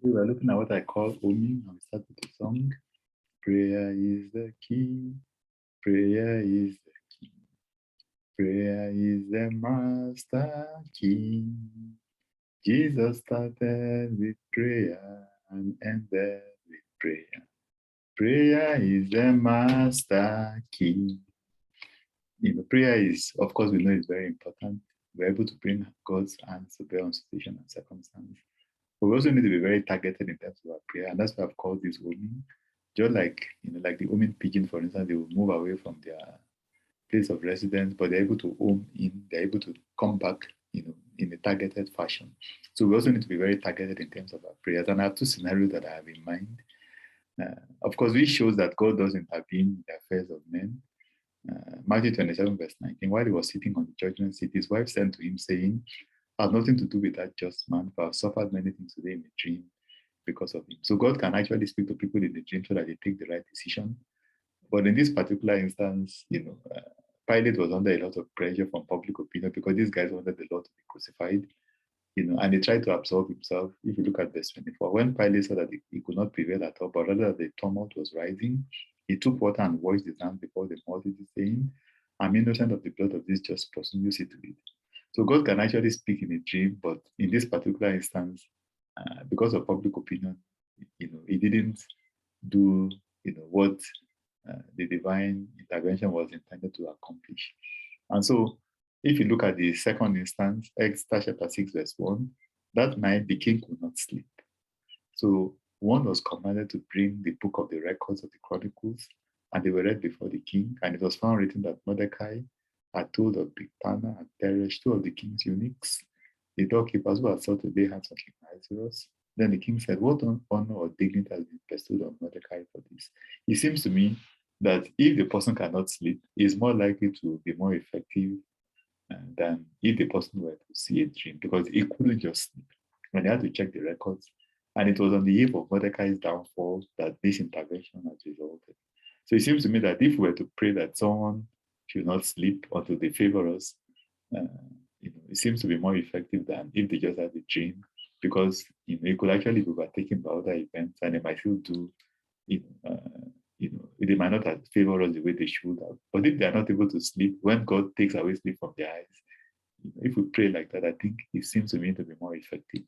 We were looking at what I call oming, and we start with the song. Prayer is the key. Prayer is the key. Prayer is the master key. Jesus started with prayer and ended with prayer. Prayer is the master key. Prayer is, of course, we know it's very important. We're able to bring God's hands to bear on situation and circumstance. But we also need to be very targeted in terms of our prayer, and that's why I've called this homing. Just like like the homing pigeon, for instance, they will move away from their place of residence, but they're able to home in, they're able to come back, in a targeted fashion. So we also need to be very targeted in terms of our prayers. And I have two scenarios that I have in mind. Of course, which shows that God does intervene in the affairs of men. Matthew 27, verse 19, while he was sitting on the judgment seat, his wife sent to him, saying, I have nothing to do with that just man, for I've suffered many things today in a dream because of him. So God can actually speak to people in the dream so that they take the right decision. But in this particular instance, Pilate was under a lot of pressure from public opinion because these guys wanted the Lord to be crucified, and he tried to absolve himself. If you look at verse 24, when Pilate saw that he could not prevail at all, but rather the tumult was rising, he took water and washed his hands before the multitude, saying, I'm innocent of the blood of this just person, you see to it. So God can actually speak in a dream, but in this particular instance, because of public opinion, he didn't do, what the divine intervention was intended to accomplish. And so, if you look at the second instance, Exodus chapter 6, verse 1, that night the king could not sleep. So, one was commanded to bring the book of the records of the Chronicles, and they were read before the king. And it was found written that Mordecai had told of Bigthana and Teresh, two of the king's eunuchs, the doorkeepers who had sought to lay hands on King Ahasuerus. Then the king said, what honor or dignity has been bestowed on Mordecai for this? It seems to me that if the person cannot sleep, he's more likely to be more effective than if the person were to see a dream, because he couldn't just sleep. And he had to check the records. And it was on the eve of Mordecai's downfall that this intervention has resulted. So it seems to me that if we were to pray that someone should not sleep until they favor us, it seems to be more effective than if they just had a dream, because it could actually be overtaken by other events, and they might still do, they might not have favored us the way they should have. But if they are not able to sleep, when God takes away sleep from their eyes, if we pray like that, I think it seems to me to be more effective.